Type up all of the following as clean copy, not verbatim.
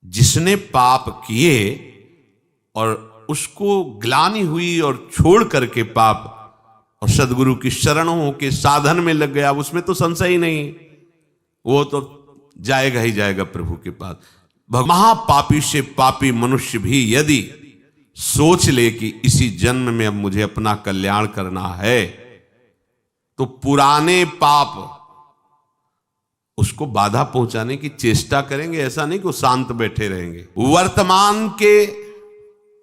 जिसने पाप किए और उसको ग्लानि हुई और छोड़ करके पाप और सदगुरु की शरणों के साधन में लग गया, उसमें तो संशय ही नहीं, वो तो जाएगा ही जाएगा प्रभु के पास। महापापी से पापी मनुष्य भी यदि सोच ले कि इसी जन्म में अब मुझे अपना कल्याण करना है, तो पुराने पाप उसको बाधा पहुंचाने की चेष्टा करेंगे। ऐसा नहीं कि वो शांत बैठे रहेंगे। वर्तमान के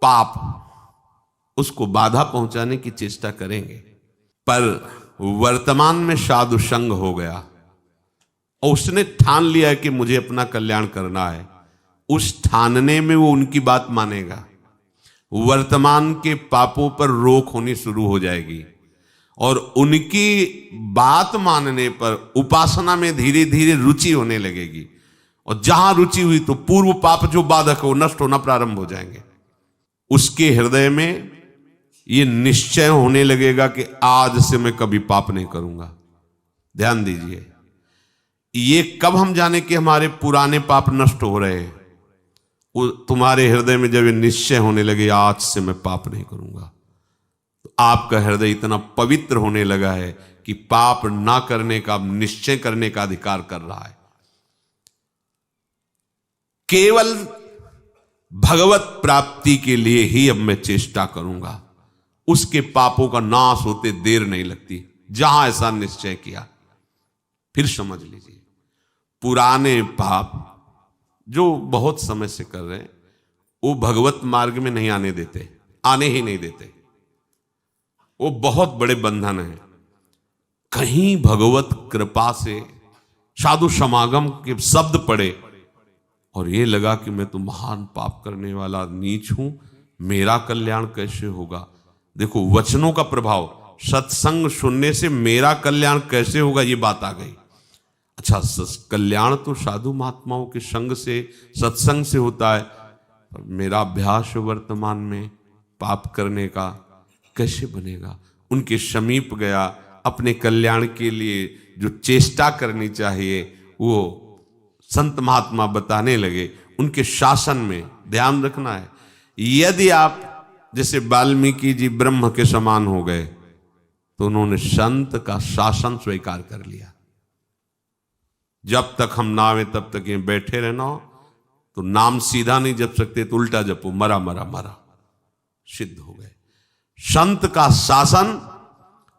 पाप उसको बाधा पहुंचाने की चेष्टा करेंगे, पर वर्तमान में साधु संग हो गया और उसने ठान लिया है कि मुझे अपना कल्याण करना है, उस ठानने में वो उनकी बात मानेगा। वर्तमान के पापों पर रोक होनी शुरू हो जाएगी और उनकी बात मानने पर उपासना में धीरे धीरे रुचि होने लगेगी, और जहां रुचि हुई तो पूर्व पाप जो बाधक हो नष्ट होना प्रारंभ हो जाएंगे। उसके हृदय में ये निश्चय होने लगेगा कि आज से मैं कभी पाप नहीं करूंगा। ध्यान दीजिए, ये कब हम जाने कि हमारे पुराने पाप नष्ट हो रहे हैं? तुम्हारे हृदय में जब ये निश्चय होने लगे आज से मैं पाप नहीं करूंगा, तो आपका हृदय इतना पवित्र होने लगा है कि पाप ना करने का निश्चय करने का अधिकार कर रहा है। केवल भगवत प्राप्ति के लिए ही अब मैं चेष्टा करूंगा, उसके पापों का नाश होते देर नहीं लगती। जहां ऐसा निश्चय किया, फिर समझ लीजिए पुराने पाप जो बहुत समय से कर रहे हैं वो भगवत मार्ग में नहीं आने देते, आने ही नहीं देते। वो बहुत बड़े बंधन है। कहीं भगवत कृपा से साधु समागम के शब्द पड़े और ये लगा कि मैं तो महान पाप करने वाला नीच हूं, मेरा कल्याण कैसे होगा? देखो वचनों का प्रभाव, सत्संग सुनने से मेरा कल्याण कैसे होगा, ये बात आ गई। अच्छा, कल्याण तो साधु महात्माओं के संग से, सत्संग से होता है, पर मेरा अभ्यास वर्तमान में पाप करने का कैसे बनेगा? उनके समीप गया, अपने कल्याण के लिए जो चेष्टा करनी चाहिए वो संत महात्मा बताने लगे। उनके शासन में ध्यान रखना है। यदि आप जैसे वाल्मीकि जी ब्रह्म के समान हो गए तो उन्होंने संत का शासन स्वीकार कर लिया। जब तक हम ना आवे तब तक ये बैठे रहना हो, तो नाम सीधा नहीं जप सकते तो उल्टा जपो, मरा मरा मरा, सिद्ध हो गए। संत का शासन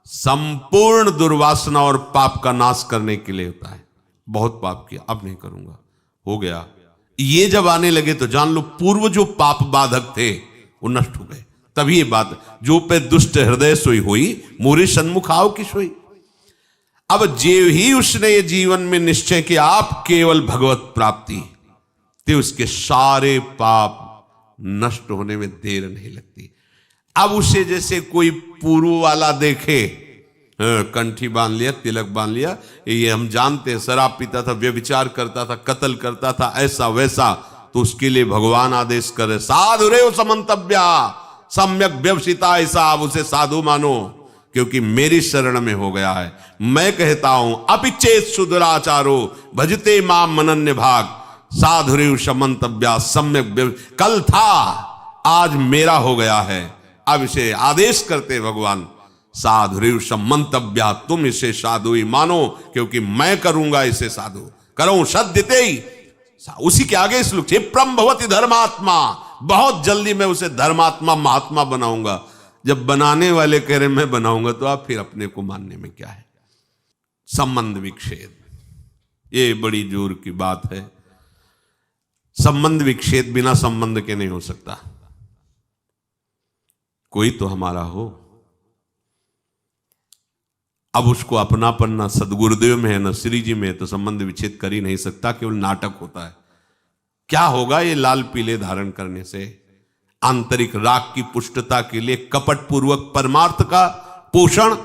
संपूर्ण दुर्वासना और पाप का नाश करने के लिए होता है। बहुत पाप किया, अब नहीं करूंगा, हो गया। ये जब आने लगे तो जान लो पूर्व जो पाप बाधक थे वो नष्ट हो गए। तभी ये बात, जो पे दुष्ट हृदय सोई हुई, मोरे सन्मुख आओ की सोई। अब जे ही उसने ये जीवन में निश्चय किया आप केवल भगवत प्राप्ति, तो उसके सारे पाप नष्ट होने में देर नहीं लगती। अब उसे जैसे कोई पूर्व वाला देखे, कंठी बांध लिया, तिलक बांध लिया, ये हम जानते हैं, शराब पीता था, व्यभिचार करता था, कत्ल करता था, ऐसा वैसा, तो उसके लिए भगवान आदेश करे साधु रे समंतव्या सम्यक व्यवसिता, ऐसा आप उसे साधु मानो क्योंकि मेरी शरण में हो गया है। मैं कहता हूं अपिचेत सुदुराचारो भजते मां मनन्य भाग साधुरेव समंतव्या सम्यक। कल था आज मेरा हो गया है, अब इसे आदेश करते भगवान साधुरेव समंतव्या, तुम इसे साधु ही मानो क्योंकि मैं करूंगा इसे साधु। करो सद्यते ही, उसी के आगे श्लोक क्षिप्रम भवति धर्मात्मा, बहुत जल्दी मैं उसे धर्मात्मा महात्मा बनाऊंगा। जब बनाने वाले कह रहे मैं बनाऊंगा तो आप फिर अपने को मानने में क्या है? संबंध विच्छेद, ये बड़ी जोर की बात है। संबंध विच्छेद बिना संबंध के नहीं हो सकता। कोई तो हमारा हो, अब उसको अपनापन ना सदगुरुदेव में है ना श्री जी में है, तो संबंध विच्छेद कर ही नहीं सकता, केवल नाटक होता है। क्या होगा ये लाल पीले धारण करने से? आंतरिक राग की पुष्टता के लिए कपट पूर्वक परमार्थ का पोषण,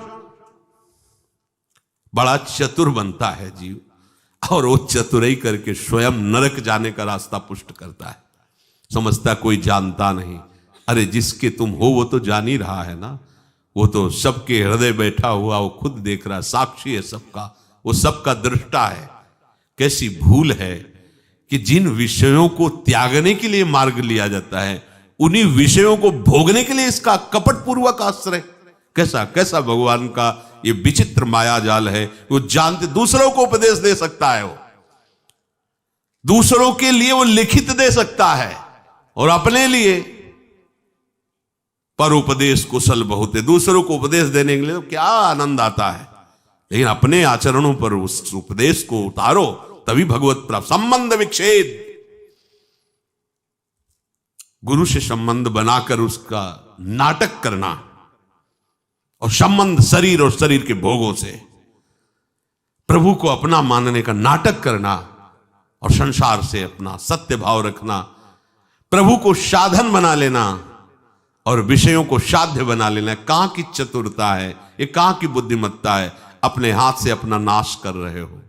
बड़ा चतुर बनता है जीव, और वो चतुराई करके स्वयं नरक जाने का रास्ता पुष्ट करता है। समझता कोई जानता नहीं। अरे जिसके तुम हो वो तो जान ही रहा है ना, वो तो सबके हृदय बैठा हुआ, वो खुद देख रहा है, साक्षी है सबका, वो सबका दृष्टा है। कैसी भूल है कि जिन विषयों को त्यागने के लिए मार्ग लिया जाता है, उन्हीं विषयों को भोगने के लिए इसका कपटपूर्वक आश्रय। कैसा कैसा भगवान का ये विचित्र माया जाल है। वो जानते, दूसरों को उपदेश दे सकता है, वो दूसरों के लिए वो लिखित दे सकता है, और अपने लिए पर उपदेश कुशल बहुत है। दूसरों को उपदेश देने के लिए तो क्या आनंद आता है, लेकिन अपने आचरणों पर उस उपदेश को उतारो, तभी भगवत प्राप्त। संबंध विच्छेद, गुरु से संबंध बनाकर उसका नाटक करना, और संबंध शरीर और शरीर के भोगों से प्रभु को अपना मानने का नाटक करना, और संसार से अपना सत्य भाव रखना, प्रभु को साधन बना लेना और विषयों को साध्य बना लेना। कहां की चतुरता है ये, कहां की बुद्धिमत्ता है। अपने हाथ से अपना नाश कर रहे हो।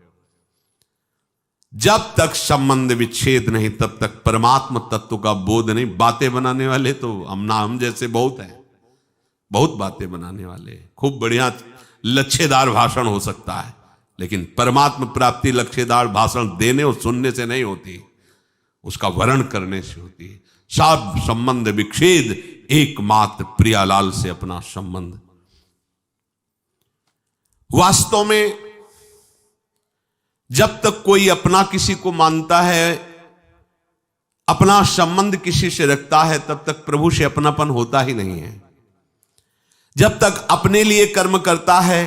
जब तक संबंध विच्छेद नहीं, तब तक परमात्म तत्व का बोध नहीं। बातें बनाने वाले तो हम जैसे बहुत हैं, बहुत बातें बनाने वाले, खूब बढ़िया लच्छेदार भाषण हो सकता है, लेकिन परमात्म प्राप्ति लच्छेदार भाषण देने और सुनने से नहीं होती, उसका वर्ण करने से होती है। सब संबंध विच्छेद, एकमात्र प्रियालाल से अपना संबंध। वास्तव में जब तक कोई अपना किसी को मानता है, अपना संबंध किसी से रखता है, तब तक प्रभु से अपनापन होता ही नहीं है। जब तक अपने लिए कर्म करता है,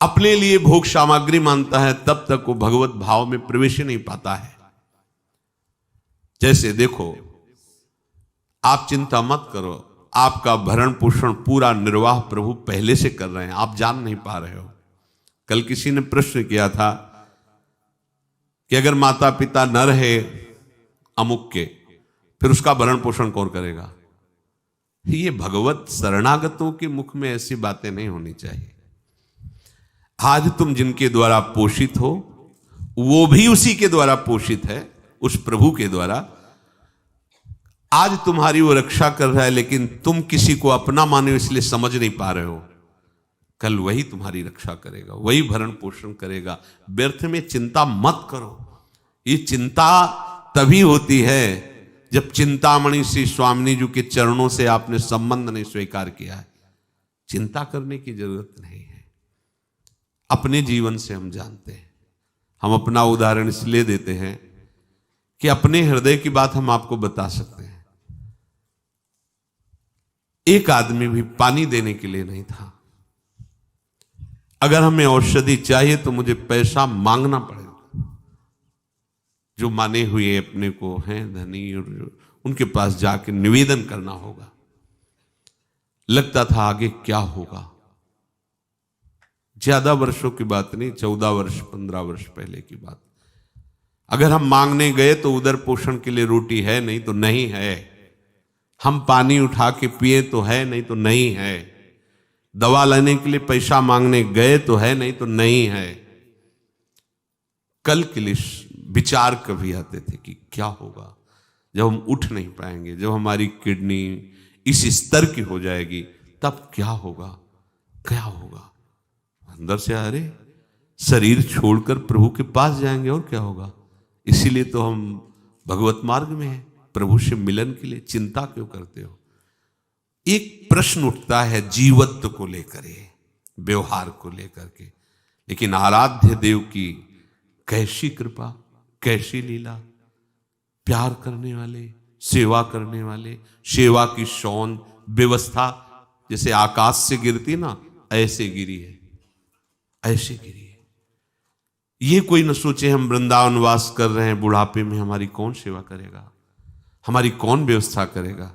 अपने लिए भोग सामग्री मानता है, तब तक वो भगवत भाव में प्रवेश नहीं पाता है। जैसे देखो, आप चिंता मत करो, आपका भरण पोषण पूरा निर्वाह प्रभु पहले से कर रहे हैं, आप जान नहीं पा रहे हो। कल किसी ने प्रश्न किया था कि अगर माता पिता न रहे अमुक के, फिर उसका भरण पोषण कौन करेगा? ये भगवत शरणागतों के मुख में ऐसी बातें नहीं होनी चाहिए। आज तुम जिनके द्वारा पोषित हो, वो भी उसी के द्वारा पोषित है, उस प्रभु के द्वारा। आज तुम्हारी वो रक्षा कर रहा है, लेकिन तुम किसी को अपना माने इसलिए समझ नहीं पा रहे हो। कल वही तुम्हारी रक्षा करेगा, वही भरण पोषण करेगा। व्यर्थ में चिंता मत करो। ये चिंता तभी होती है जब चिंतामणि श्री स्वामिनी जी के चरणों से आपने संबंध नहीं स्वीकार किया है। चिंता करने की जरूरत नहीं है। अपने जीवन से हम जानते हैं। हम अपना उदाहरण इसलिए देते हैं कि अपने हृदय की बात हम आपको बता सकते हैं। एक आदमी भी पानी देने के लिए नहीं था। अगर हमें औषधि चाहिए तो मुझे पैसा मांगना पड़ेगा। जो माने हुए अपने को हैं धनी, और उनके पास जाके निवेदन करना होगा। लगता था आगे क्या होगा। ज्यादा वर्षों की बात नहीं, 14 वर्ष 15 वर्ष पहले की बात। अगर हम मांगने गए तो उदर पोषण के लिए रोटी है, नहीं तो नहीं है। हम पानी उठा के पिए तो है, नहीं तो नहीं है। दवा लेने के लिए पैसा मांगने गए तो है, नहीं तो नहीं है। कल के लिए विचार कभी आते थे कि क्या होगा जब हम उठ नहीं पाएंगे, जब हमारी किडनी इस स्तर की हो जाएगी, तब क्या होगा, क्या होगा। अंदर से अरे शरीर छोड़कर प्रभु के पास जाएंगे और क्या होगा। इसीलिए तो हम भगवत मार्ग में हैं, प्रभु से मिलन के लिए। चिंता क्यों करते हो। एक प्रश्न उठता है जीवत्व को लेकर, व्यवहार को लेकर के, लेकिन आराध्य देव की कैसी कृपा, कैसी लीला। प्यार करने वाले, सेवा करने वाले, सेवा की शौन व्यवस्था जैसे आकाश से गिरती ना, ऐसे गिरी है, ऐसे गिरी है। ये कोई न सोचे हम वृंदावन वास कर रहे हैं, बुढ़ापे में हमारी कौन सेवा करेगा, हमारी कौन व्यवस्था करेगा।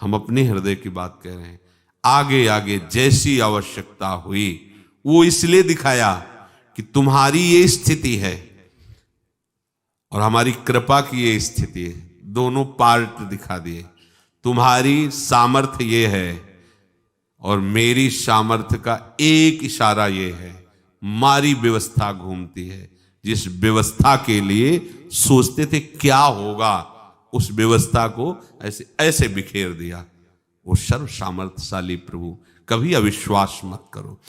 हम अपने हृदय की बात कह रहे हैं। आगे आगे जैसी आवश्यकता हुई, वो इसलिए दिखाया कि तुम्हारी ये स्थिति है और हमारी कृपा की ये स्थिति है। दोनों पार्ट दिखा दिए। तुम्हारी सामर्थ्य ये है और मेरी सामर्थ्य का एक इशारा ये है। हमारी व्यवस्था घूमती है। जिस व्यवस्था के लिए सोचते थे क्या होगा, उस व्यवस्था को ऐसे ऐसे बिखेर दिया। वो सर्व सामर्थ्यशाली प्रभु। कभी अविश्वास मत करो।